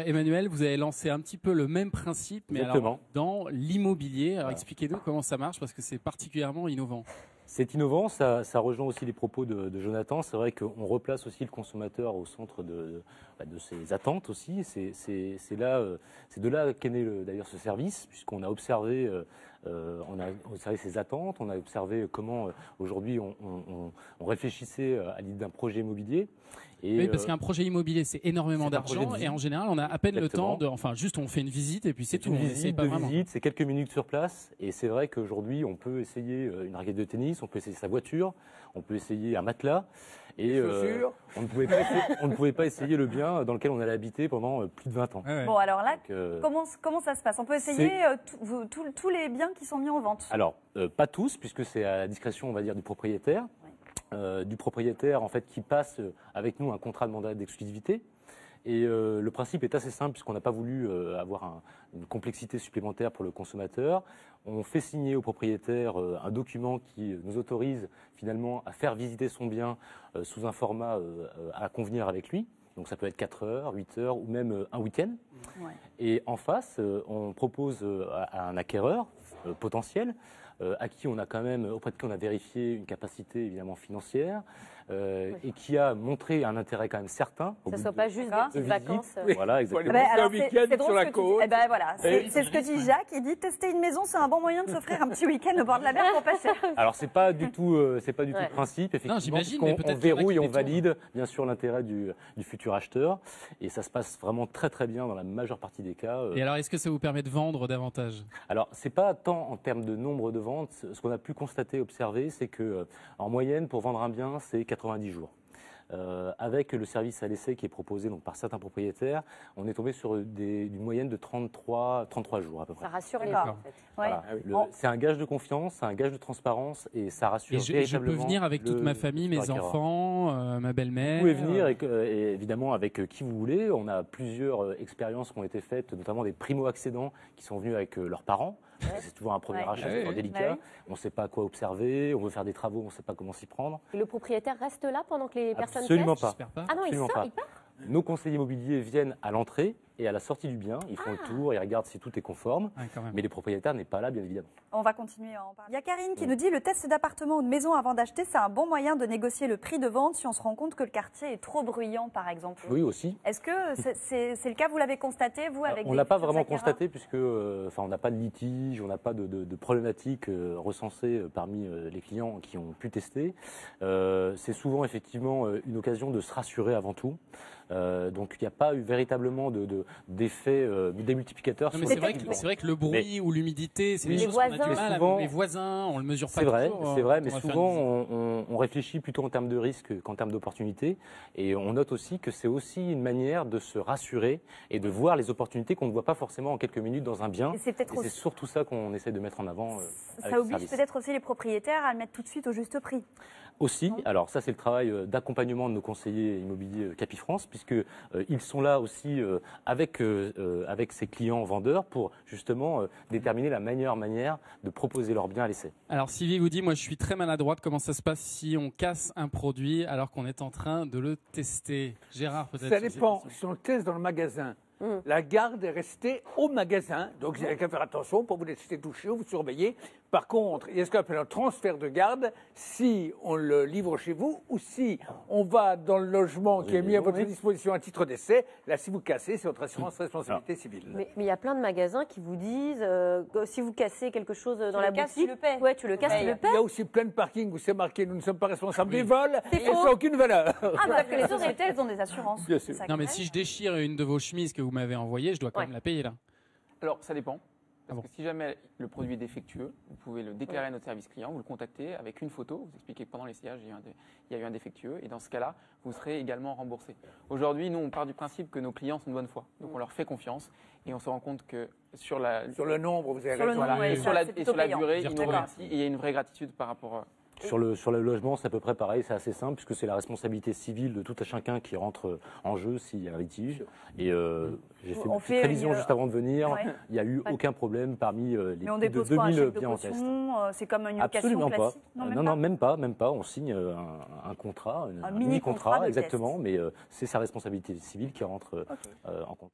Emmanuel, vous avez lancé un petit peu le même principe, mais alors dans l'immobilier. Alors expliquez-nous comment ça marche, parce que c'est particulièrement innovant. C'est innovant, ça rejoint aussi les propos de Jonathan. C'est vrai qu'on replace aussi le consommateur au centre de ses attentes aussi. C'est de là qu'est né d'ailleurs ce service, puisqu'on a observé, ses attentes, on a observé comment aujourd'hui on réfléchissait à l'idée d'un projet immobilier. Et oui, parce qu'un projet immobilier, c'est énormément d'argent et en général, on a à peine le temps de... Enfin, juste on fait une visite et puis c'est tout. Une visite, c'est quelques minutes sur place. Et c'est vrai qu'aujourd'hui, on peut essayer une raquette de tennis, on peut essayer sa voiture, on peut essayer un matelas. Et on ne pouvait pas essayer le bien dans lequel on allait habiter pendant plus de 20 ans. Ouais. Bon, alors là, comment ça se passe? On peut essayer tous les biens qui sont mis en vente? Alors, pas tous, puisque c'est à la discrétion, on va dire, du propriétaire. Du propriétaire en fait qui passe avec nous un contrat de mandat d'exclusivité. Et le principe est assez simple puisqu'on n'a pas voulu avoir une complexité supplémentaire pour le consommateur. On fait signer au propriétaire un document qui nous autorise finalement à faire visiter son bien sous un format à convenir avec lui. Donc ça peut être 4 heures, 8 heures ou même un week-end. Ouais. Et en face, on propose à un acquéreur potentiel à qui on a quand même, auprès de qui on a vérifié une capacité évidemment financière et qui a montré un intérêt quand même certain. Que ce ne soit pas juste des petites vacances. Voilà, exactement. Un week-end sur la côte. Voilà, c'est ce que dit Jacques. Il dit tester une maison, c'est un bon moyen de s'offrir un petit week-end au bord de la mer pour pas cher. Alors c'est pas du tout le principe. Effectivement, on verrouille et on valide bien sûr l'intérêt du futur acheteur et ça se passe vraiment très très bien dans la majeure partie des cas. Et alors est-ce que ça vous permet de vendre davantage? Alors c'est pas tant en termes de nombre de ventes. Ce qu'on a pu constater, observer, c'est que en moyenne, pour vendre un bien, c'est 90 jours. Avec le service à l'essai qui est proposé donc, par certains propriétaires, on est tombé sur une moyenne de 33 jours à peu près. Ça rassure les gens, en fait. Voilà. C'est un gage de confiance, c'est un gage de transparence et ça rassure véritablement. Je peux venir avec toute ma famille, mes enfants, ma belle-mère. Vous pouvez venir et évidemment avec qui vous voulez. On a plusieurs expériences qui ont été faites, notamment des primo-accédants qui sont venus avec leurs parents. C'est toujours un premier achat, c'est délicat. On ne sait pas quoi observer, on veut faire des travaux, on ne sait pas comment s'y prendre. Et le propriétaire reste là pendant que les personnes Absolument testent? pas. Ah non, il part. Nos conseillers immobiliers viennent à l'entrée et à la sortie du bien. Ils font le tour, ils regardent si tout est conforme. Mais les propriétaires n'est pas là, bien évidemment. On va continuer à en parler. Il y a Karine qui nous dit le test d'appartement ou de maison avant d'acheter, c'est un bon moyen de négocier le prix de vente si on se rend compte que le quartier est trop bruyant, par exemple. Oui, aussi. Est-ce que c'est le cas, vous l'avez constaté, vous, avec on ne l'a pas vraiment constaté, puisque on n'a pas de litige, on n'a pas de problématiques recensées parmi les clients qui ont pu tester. C'est souvent, effectivement, une occasion de se rassurer avant tout. Donc il n'y a pas eu véritablement d'effet démultiplicateur. C'est vrai que le bruit ou l'humidité, c'est des choses qu'on a du mal. Les voisins, on le mesure pas toujours. C'est vrai, mais souvent on réfléchit plutôt en termes de risque qu'en termes d'opportunité. Et on note aussi que c'est aussi une manière de se rassurer et de voir les opportunités qu'on ne voit pas forcément en quelques minutes dans un bien. Et c'est surtout ça qu'on essaie de mettre en avant. Ça oblige peut-être aussi les propriétaires à le mettre tout de suite au juste prix. Aussi, alors ça c'est le travail d'accompagnement de nos conseillers immobiliers Capifrance, puisqu'ils sont là aussi avec ces clients vendeurs pour justement déterminer la meilleure manière de proposer leurs biens à l'essai. Alors Sylvie vous dit, moi je suis très maladroite, comment ça se passe si on casse un produit alors qu'on est en train de le tester? Gérard peut-être? Ça dépend, si on le teste dans le magasin. La garde est restée au magasin, donc vous n'avez qu'à faire attention pour vous laisser toucher ou vous surveiller. Par contre, il y a ce qu'on appelle un transfert de garde si on le livre chez vous ou si on va dans le logement qui est mis à votre disposition à titre d'essai. Là, si vous cassez, c'est votre assurance responsabilité civile. Mais il y a plein de magasins qui vous disent si vous cassez quelque chose dans la boutique, tu le paies. Ouais, tu le casses, tu le paies. Il y a aussi plein de parkings où c'est marqué nous ne sommes pas responsables des vols et ça n'a aucune valeur. Parce que les sociétés, elles ont des assurances. Bien sûr. Non, mais si je déchire une de vos chemises que vous m'avez envoyée, je dois quand même la payer là. Alors, ça dépend. Parce que si jamais le produit est défectueux, vous pouvez le déclarer à notre service client, vous le contactez avec une photo, vous expliquez que pendant l'essayage, il y a eu un défectueux, et dans ce cas-là, vous serez également remboursé. Aujourd'hui, nous, on part du principe que nos clients sont de bonne foi. Donc, on leur fait confiance, et on se rend compte que sur le nombre, vous avez raison. Et sur la durée, il y a une vraie gratitude par rapport Sur le logement, c'est à peu près pareil, c'est assez simple, puisque c'est la responsabilité civile de tout à chacun qui rentre en jeu s'il y a un litige. Et j'ai fait une petite révision juste avant de venir, il n'y a eu aucun problème parmi les plus de 2000 biens en test. C'est comme une location Absolument classique? Non, même pas. On signe un contrat, un mini-contrat, exactement, mais c'est sa responsabilité civile qui rentre en compte.